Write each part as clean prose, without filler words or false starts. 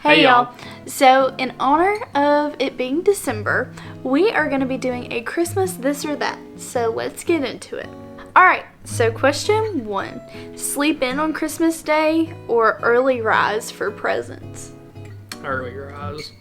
Hey y'all. So in honor of it being December, we are going to be doing a Christmas this or that. So let's get into it. Alright, so question 1. Sleep in on Christmas Day or early rise for presents? Early rise.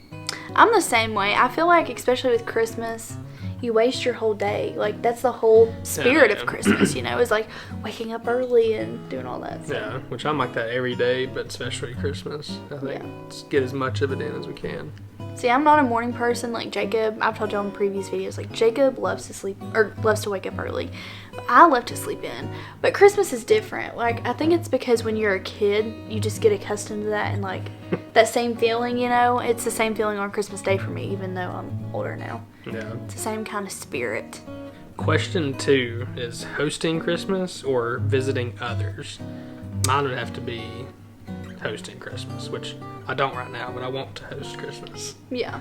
I'm the same way. I feel like, especially with Christmas, you waste your whole day. Like, that's the whole spirit of Christmas, you know, is like waking up early and doing all that. So. Yeah, which I'm like that every day, but especially Christmas. I think let's get as much of it in as we can. See, I'm not a morning person like Jacob. I've told y'all in previous videos, like Jacob loves to sleep or loves to wake up early. But I love to sleep in. But Christmas is different. Like, I think it's because when you're a kid, you just get accustomed to that and like that same feeling, you know? It's the same feeling on Christmas Day for me, even though I'm older now. Yeah. It's the same kind of spirit. Question 2 is hosting Christmas or visiting others? Mine would have to be hosting Christmas, which I don't right now, but I want to host Christmas. Yeah.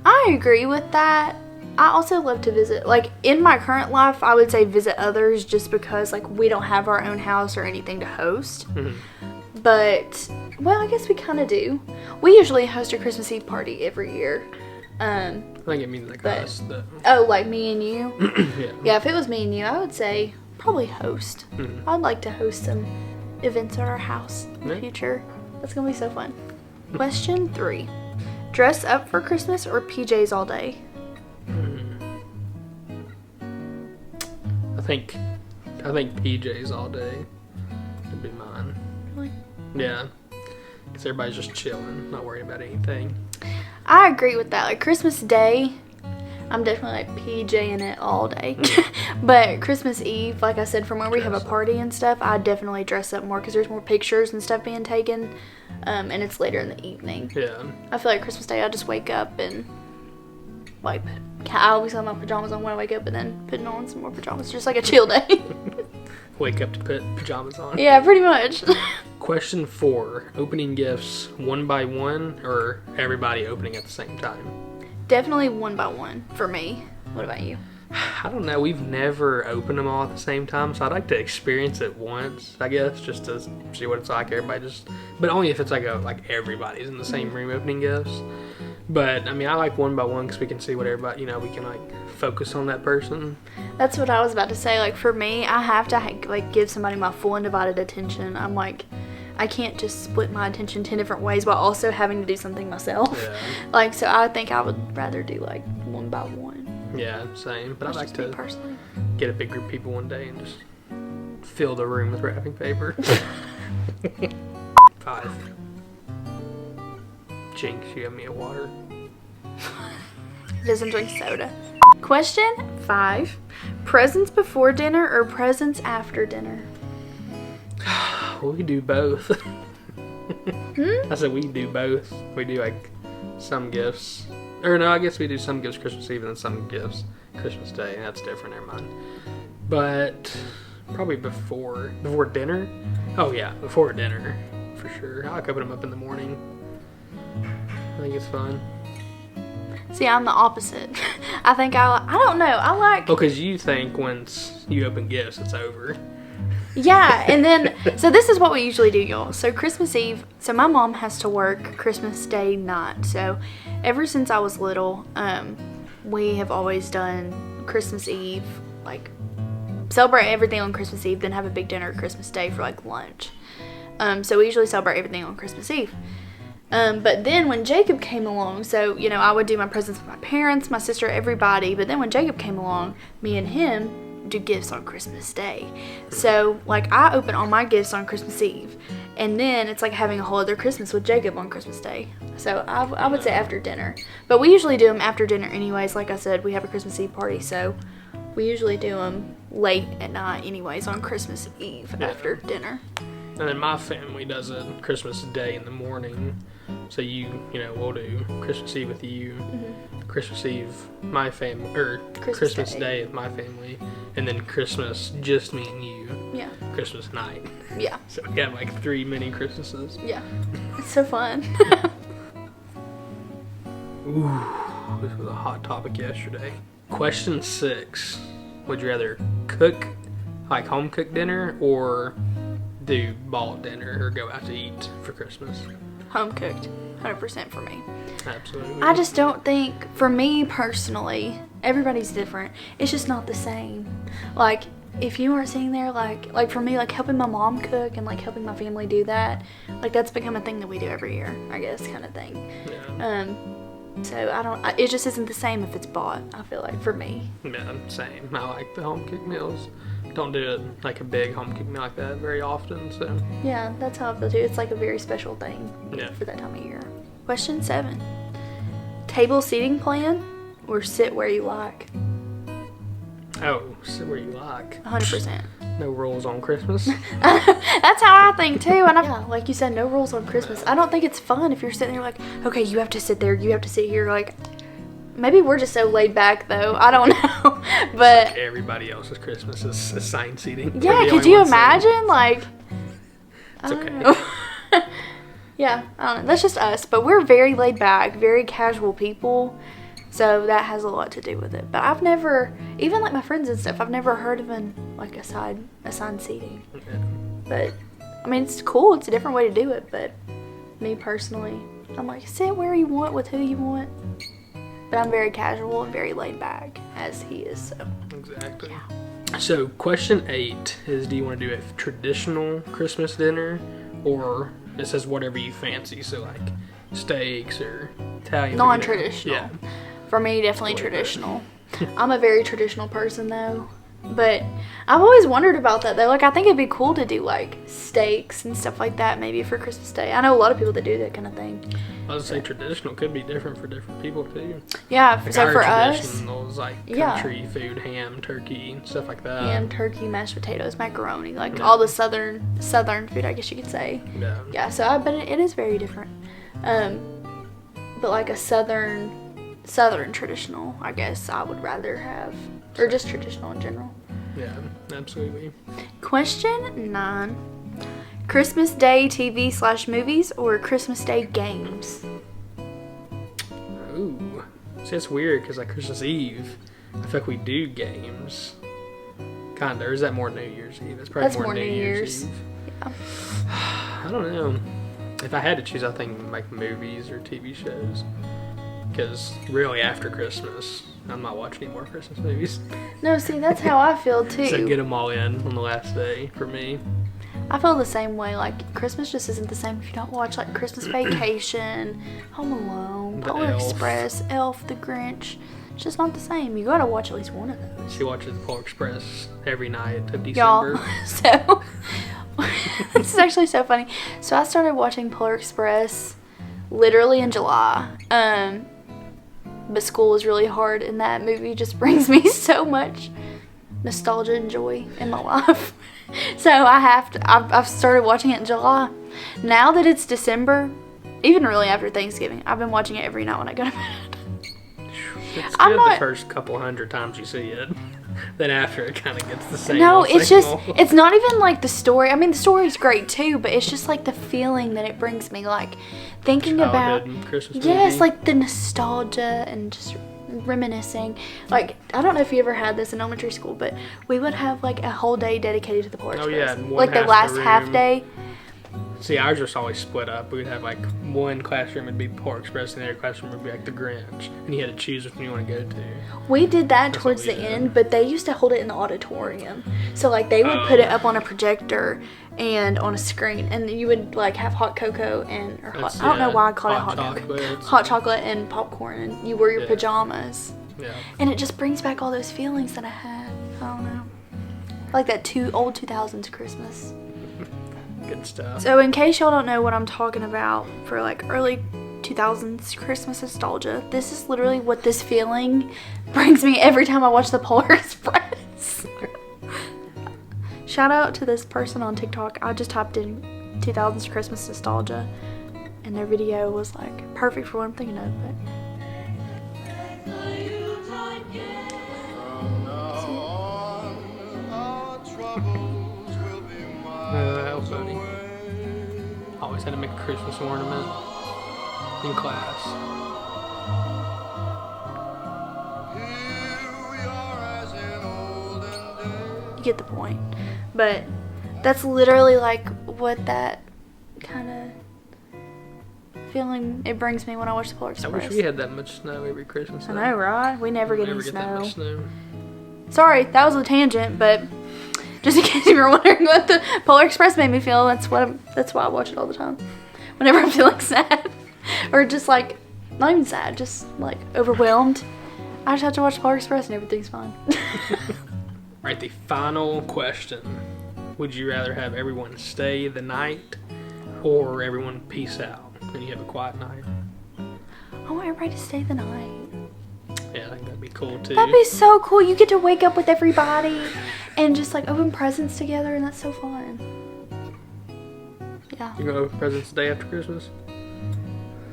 I agree with that. I also love to visit, like, in my current life, I would say visit others just because, like, we don't have our own house or anything to host. Mm-hmm. But, well, I guess we kind of do. We usually host a Christmas Eve party every year. I think it means like us. Oh, like me and you? Yeah. Yeah, if it was me and you, I would say probably host. Mm-hmm. I'd like to host some events at our house in the future. That's going to be so fun. Question 3. Dress up for Christmas or PJs all day? I think PJs all day would be mine. Really? Yeah. Because everybody's just chilling, not worrying about anything. I agree with that. Like, Christmas Day, I'm definitely like PJing it all day. But Christmas Eve, like I said, from where we have a party and stuff, I definitely dress up more because there's more pictures and stuff being taken. And it's later in the evening. Yeah. I feel like Christmas Day, I just wake up and, like, I always have my pajamas on when I wake up and then putting on some more pajamas. Just like a chill day. Wake up to put pajamas on. Yeah, pretty much. Question 4. Opening gifts one by one or everybody opening at the same time? Definitely one by one for me. What about you? I don't know. We've never opened them all at the same time, so I'd like to experience it once, I guess, just to see what it's like. Everybody just, but only if it's like everybody's in the same room opening gifts. But I mean, I like one by one because we can see what everybody, you know, we can like focus on that person. That's what I was about to say. Like, for me, I have to like give somebody my full undivided attention. I'm like, I can't just split my attention 10 different ways while also having to do something myself. Yeah. Like, so I think I would rather do like one by one. Yeah, same. But I'd like to personally get a big group of people one day and just fill the room with wrapping paper. 5. Jinx, you have me a water. He doesn't drink soda. Question 5. Presents before dinner or presents after dinner? Well, we do both. I said we do both. We do like some gifts. Or no, I guess we do some gifts Christmas Eve and then some gifts Christmas Day. That's different, never mind. But probably before dinner. Oh yeah, before dinner for sure. I like open them up in the morning. I think it's fun. See, I'm the opposite. I think I don't know. I like... Oh, because you think once you open gifts, it's over. Yeah, and then, so this is what we usually do, y'all. So Christmas Eve, so my mom has to work Christmas Day night. So ever since I was little, we have always done Christmas Eve, like, celebrate everything on Christmas Eve, then have a big dinner Christmas Day for, like, lunch. So we usually celebrate everything on Christmas Eve. But then when Jacob came along, so, you know, I would do my presents with my parents, my sister, everybody. But then when Jacob came along, me and him do gifts on Christmas Day. So, like, I open all my gifts on Christmas Eve. And then it's like having a whole other Christmas with Jacob on Christmas Day. So, I would say after dinner. But we usually do them after dinner anyways. Like I said, we have a Christmas Eve party. So, we usually do them late at night anyways on Christmas Eve after dinner. And then my family does it Christmas Day in the morning. So you know, we'll do Christmas Eve with you, Christmas Eve my family, or Christmas Day with my family, and then Christmas just me and you. Yeah. Christmas night. Yeah. So we have like 3 mini Christmases. Yeah. It's so fun. Ooh, this was a hot topic yesterday. Question 6. Would you rather cook, like home cooked dinner, or do bought dinner or go out to eat for Christmas? home cooked, 100% for me. Absolutely. I just don't think, for me personally, everybody's different. It's just not the same. Like, if you aren't sitting there, like for me, like helping my mom cook and like helping my family do that, like that's become a thing that we do every year, I guess, kind of thing. Yeah. So it just isn't the same if it's bought, I feel like, for me. Yeah, same. I like the home cooked meals. Don't do it like a big home cooked meal like that very often, so. Yeah, that's how I feel too. It's like a very special thing Yeah. for that time of year. Question 7. Table seating plan or sit where you like? Oh, sit where you like. 100%. No rules on Christmas. That's how I think too. And yeah, like you said, no rules on Christmas. I don't think it's fun if you're sitting there like, okay, you have to sit there, you have to sit here. Like, maybe we're just so laid back though. I don't know. But like everybody else's Christmas is assigned seating. yeah, could you imagine? Like, it's I okay. don't know. Yeah, I don't know. That's just us. But we're very laid back, very casual people. So that has a lot to do with it. But I've never, even like my friends and stuff, I've never heard of like assigned seating. Yeah. But I mean, it's cool. It's a different way to do it. But me personally, I'm like, sit where you want with who you want. But I'm very casual and very laid back, as he is. So Exactly. yeah. So question 8 is, do you want to do a traditional Christmas dinner, or it says whatever you fancy, so like steaks or Italian. Non-traditional. Yeah. For me, definitely Totally traditional. I'm a very traditional person though. But I've always wondered about that though. Like, I think it'd be cool to do like steaks and stuff like that maybe for Christmas Day. I know a lot of people that do that kind of thing. I was say traditional could be different for different people too. Yeah, Like so our for us, traditional is like yeah. country food, ham, turkey, stuff like that. ham, turkey, mashed potatoes, macaroni, like Yeah. all the southern food, I guess you could say. Yeah. Yeah, so I bet it is very different. But like a southern traditional, I guess I would rather have, or just traditional in general. Yeah, absolutely. Question 9. Christmas Day TV/movies or Christmas Day games? Ooh. See, it's weird because like Christmas Eve, I feel like we do games. Kinda. Or is that more New Year's Eve? It's probably That's more New Year's. Eve. Yeah. I don't know. If I had to choose, I think like movies or TV shows. Because really after Christmas, I'm not watching any more Christmas movies. No, see, that's how I feel too. So get them all in on the last day for me. I feel the same way. Like, Christmas just isn't the same if you don't watch like Christmas Vacation, Home Alone, The Polar Elf. Express, Elf, The Grinch. It's just not the same. You gotta watch at least one of those. She watches Polar Express every night of Y'all, December. so this is actually so funny. So I started watching Polar Express literally in July. But school was really hard, and that movie just brings me so much nostalgia and joy in my life. So I've started watching it in July. Now that it's December, even really after Thanksgiving, I've been watching it every night when I go to bed. It's I'm good not- the first couple hundred times you see it. Then after it kind of gets the same. No, old, it's same just, old. it's not even like the story. I mean, the story's great too, but it's just like the feeling that it brings me, like thinking about, Childhood Christmas yes, movie. like the nostalgia and just reminiscing. Like, I don't know if you ever had this in elementary school, but we would have like a whole day dedicated to the Polar Oh, Express. yeah, and one like the half last the half room. day. See, ours was always split up. We'd have like one classroom would be Polar Express, and the other classroom would be like the Grinch, and you had to choose which one you want to go to. We did that That's towards what the we did. end, but they used to hold it in the auditorium. So like they would put it up on a projector and on a screen, and you would like have hot cocoa and That's- I don't know yeah, why I call it hot hot cocoa. chocolate. Hot chocolate and popcorn, and you wear your Yeah. pajamas, Yeah. and it just brings back all those feelings that I had. I don't know, like that old 2000s Christmas. Good stuff. So in case y'all don't know what I'm talking about for like early 2000s Christmas nostalgia, this is literally what this feeling brings me every time I watch the Polar Express. Shout out to this person on TikTok. I just typed in 2000s Christmas nostalgia, and their video was like perfect for what I'm thinking of. But That was funny. Always had to make a Christmas ornament in class. you get the point. But that's literally like what that kind of feeling it brings me when I watch the Polar I Express. wish we had that much snow every Christmas. I know, right? We never get any that snow. much snow. Sorry, that was a tangent, but just in case you were wondering what the Polar Express made me feel, that's why I watch it all the time. Whenever I'm feeling sad, or just like not even sad, just like overwhelmed, I just have to watch Polar Express and everything's fine. Right, the final question: would you rather have everyone stay the night, or everyone peace out and you have a quiet night? I want everybody to stay the night. Yeah, I think that'd be cool too. That'd be so cool. You get to wake up with everybody and just like open presents together, and that's so fun. Yeah. You gonna open presents the day after Christmas?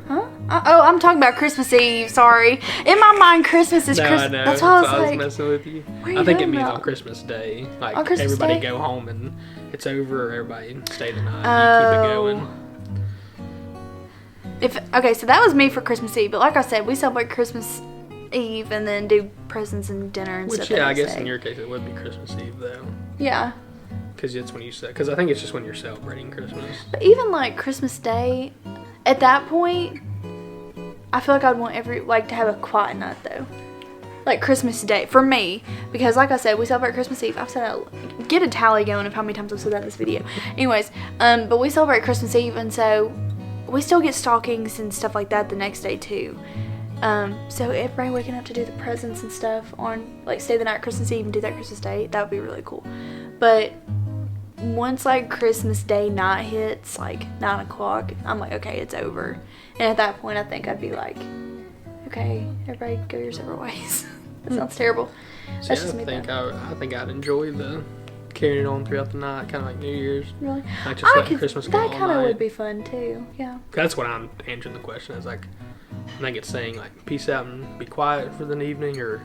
Huh? Oh, I'm talking about Christmas Eve. Sorry. In my mind, Christmas is Christmas. I know. That's why I was like, messing with you. What are you I think it talking means about? on Christmas Day. Like On Christmas everybody Day? go home and it's over, or everybody stay the night. You keep it going. Okay, so that was me for Christmas Eve. But like I said, we celebrate Christmas Eve and then do presents and dinner and Which, stuff. yeah, I the next guess day. in your case it would be Christmas Eve though. Yeah. Because it's when you say. Because I think it's just when you're celebrating Christmas. But even like Christmas Day, at that point, I feel like I'd want to have a quiet night though. Like Christmas Day for me, because like I said, we celebrate Christmas Eve. I've said get a tally going of how many times I've said that in this video. Anyways, but we celebrate Christmas Eve, and so we still get stockings and stuff like that the next day too. So everybody waking up to do the presents and stuff on like stay the night Christmas Eve and do that Christmas Day, that would be really cool. But once like Christmas Day night hits like 9 o'clock, I'm like, okay, it's over. And at that point I think I'd be like, okay, everybody go your separate ways. That sounds terrible. So That's yeah, just me though. I think I'd enjoy the carrying it on throughout the night, kind of like New Year's. Really? Like just letting Christmas go That all kind of night. would be fun too. Yeah. That's what I'm answering the question. Is like, I think it's saying like peace out and be quiet for the evening, or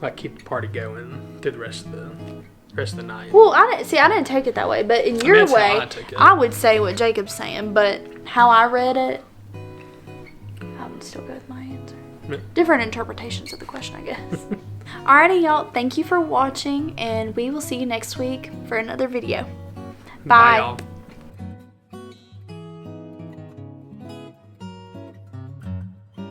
like keep the party going through the rest of the night. Well, I didn't take it that way, but in your that's how way, I took it. I would say what Jacob's saying, but how I read it, I would still go with my answer. Yeah. Different interpretations of the question, I guess. Alrighty, y'all. Thank you for watching, and we will see you next week for another video. Bye. Y'all.